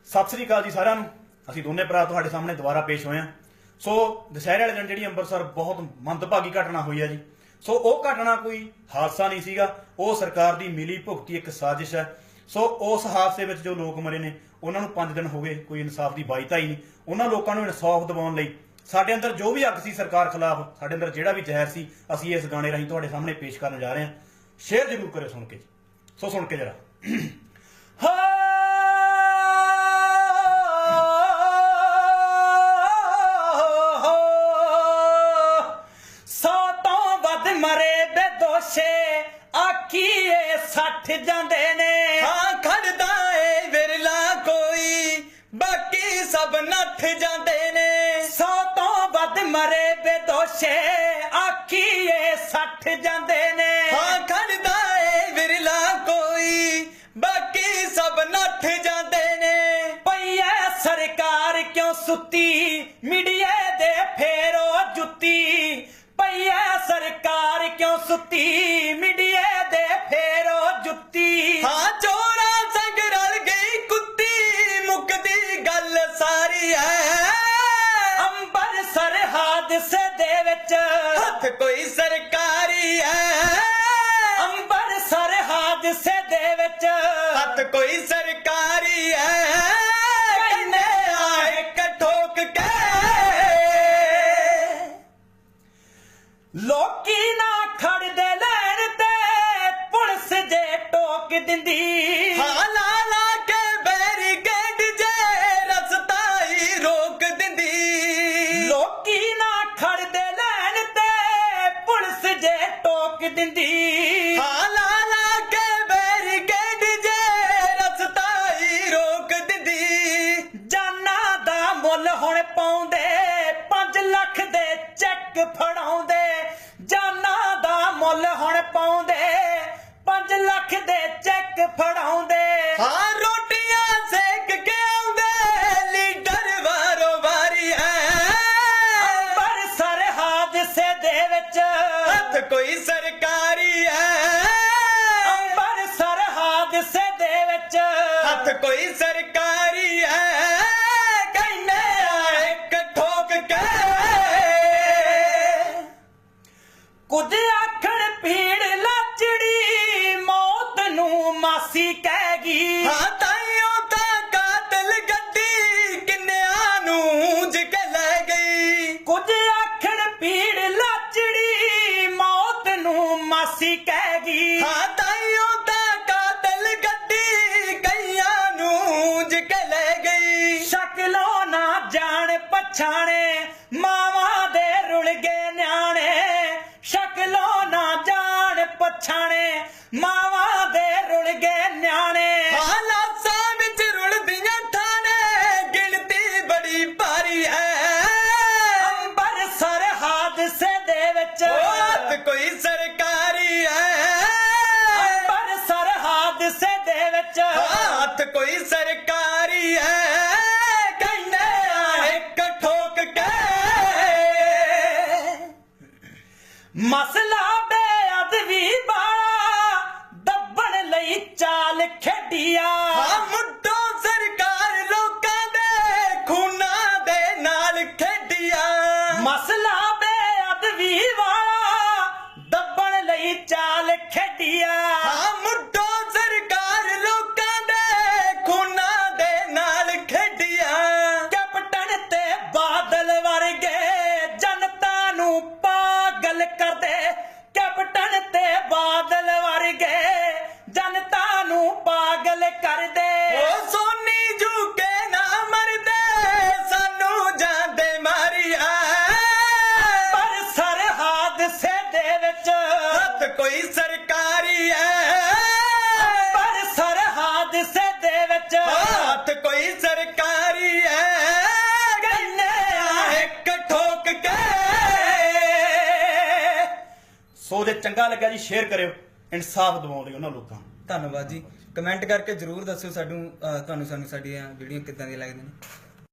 सत श्री अकाल जी सारिਆਂ ਨੂੰ। ਅਸੀਂ ਦੋਨੇ ਭਰਾ ਤੁਹਾਡੇ ਸਾਹਮਣੇ ਦੁਬਾਰਾ ਪੇਸ਼ ਹੋਏ ਹਾਂ। ਸੋ ਦੁਸਹਿਰੇ ਵਾਲੇ ਦਿਨ ਜਿਹੜੀ ਅੰਮ੍ਰਿਤਸਰ ਬਹੁਤ ਮੰਦਭਾਗੀ ਘਟਨਾ ਹੋਈ ਹੈ ਜੀ। ਸੋ ਉਹ ਘਟਨਾ ਕੋਈ ਹਾਦਸਾ ਨਹੀਂ ਸੀਗਾ, ਉਹ ਸਰਕਾਰ ਦੀ ਮਿਲੀ ਭੁਗਤੀ ਇੱਕ ਸਾਜ਼ਿਸ਼ ਹੈ। ਸੋ ਉਸ ਹਾਦਸੇ ਵਿੱਚ ਜੋ ਲੋਕ ਮਰੇ ਨੇ ਉਹਨਾਂ ਨੂੰ 5 ਦਿਨ ਹੋ ਗਏ, ਕੋਈ ਇਨਸਾਫ ਦੀ ਬਾਈਤਾ ਹੀ ਨਹੀਂ। ਉਹਨਾਂ ਲੋਕਾਂ ਨੂੰ ਇਨਸਾਫ ਦਿਵਾਉਣ ਲਈ ਸਾਡੇ ਅੰਦਰ ਜੋ ਵੀ ਅੱਗ ਸੀ ਸਰਕਾਰ ਖਿਲਾਫ, ਸਾਡੇ ਅੰਦਰ ਜਿਹੜਾ ਵੀ ਜ਼ਹਿਰ ਸੀ, ਅਸੀਂ ਇਸ ਗਾਣੇ ਰਾਹੀਂ ਤੁਹਾਡੇ ਸਾਹਮਣੇ ਪੇਸ਼ ਕਰਨ ਜਾ ਰਹੇ ਹਾਂ। ਸ਼ੇਅਰ ਜ਼ਰੂਰ ਕਰਿਓ ਸੁਣ ਕੇ। ਸੋ ਸੁਣ ਕੇ ਜਰਾ मरे बेदोशे आखिए 60 जांदे ने। हाँ खड़दा है विरला कोई बाकी सब नठ जांदे ने। 100 तो वध मरे बेदोशे आखिए 60 जांदे ने। हाँ खड़दा है विरला कोई बाकी सब नठ जांदे ने। पई है सरकार क्यों सुती मीडिया दे फेरो जुत्ती। पई है सरकार क्यों सुती मीडिया दे फेरो जुत्ती। हाँ चोरा संग रल गई कुत्ती मुकदी गल सारी है। अंबर सर हादसे दे विच हथ कोई सरकारी है। अंबर सर हादसे दे विच हथ कोई सरकारी है। कहने आए कठोक के लोकी ना खड़ दे लैन ते पुलिस जे टोक दिंदी। हाँ ला ला के बैरिकेड जे रस्ता ही रोक दिंदी। लोकी ना खड़ दे लैन ते पुलिस जे टोक दिंदी। हाँ ला ला के बैरिकेड जे रस्ता ही रोक दिंदी। जाना दा मुल हुण पाउंदे 5 लाख दे चेक फड़ाउंदे। जाना दा मुल हुण पाउंदे 5 लाख दे चेक फड़ाउंदे। हाँ रोटियां सेक के आउंदे लीडर वारो वारी है। अंबरसर हादसे दे विच हथ कोई सरकारी है। अंबरसर हादसे दे विच हथ कोई सरकारी है। कहने आए कठोक के कुछ आखण भीड़ लाचड़ी मौत नू मासी कहगी। हाँ ताइयों ता कातल गड्डी किन्नियां नू ऊंज के ले गई। कुछ आखण भीड़ लाचड़ी मौत नू मासी कहगी। हाँ ताइयों ता कातल गड्डी कईयां नू ऊंज के ले गई। शक्लों ना जान पछाणे मावा दे रुल गए न्याणे। शक्लों ना जान पछाणे मावा दे रुल गए न्याणे। हाँ लासां विच रुलदियां ठाणे गिनती बड़ी भारी है। अंबरसर हादसे दे विच हथ कोई सरकारी है। अंबरसर हादसे दे विच हाथ कोई सरकारी है। कहने आए कठोक के मसला बेअदबी वाला दब्बण लई चाल खेडिया। हाँ मुद्दों सरकार लोकां दे खूनां दे नाल खेडिया। मसला बेअदबी वाला दब्बण लई चाल खेडिया। हाँ मुद्दों सरकार लोकां दे खूनां दे नाल खेडिया। कैप्टन ते बादल वर्गे जनता नू पागल कर दे। कैप्टन ते बादल वर्गे जनता नू पागल कर दे। ओ सोनी झुके ना मरदे सानू जांदे मारिया। अंबरसर हादसे दे विच हथ कोई सरकारी है। अंबरसर हादसे दे विच हाथ कोई सरकारी है। कहने आए कठोक के ਸੋ ਜੇ ਚੰਗਾ ਲੱਗਿਆ ਜੀ ਸ਼ੇਅਰ ਕਰਿਓ, ਇਨਸਾਫ ਦਿਵਾਉਣ ਲਈ ਉਹਨਾਂ ਲੋਕਾਂ ਨੂੰ। ਧੰਨਵਾਦ ਜੀ। ਕਮੈਂਟ ਕਰਕੇ ਜਰੂਰ ਦੱਸਿਓ ਤੁਹਾਨੂੰ ਸਾਡੀਆਂ ਵੀਡੀਓ ਕਿੱਦਾਂ ਦੀਆਂ ਲੱਗਦੀਆਂ ਨੇ।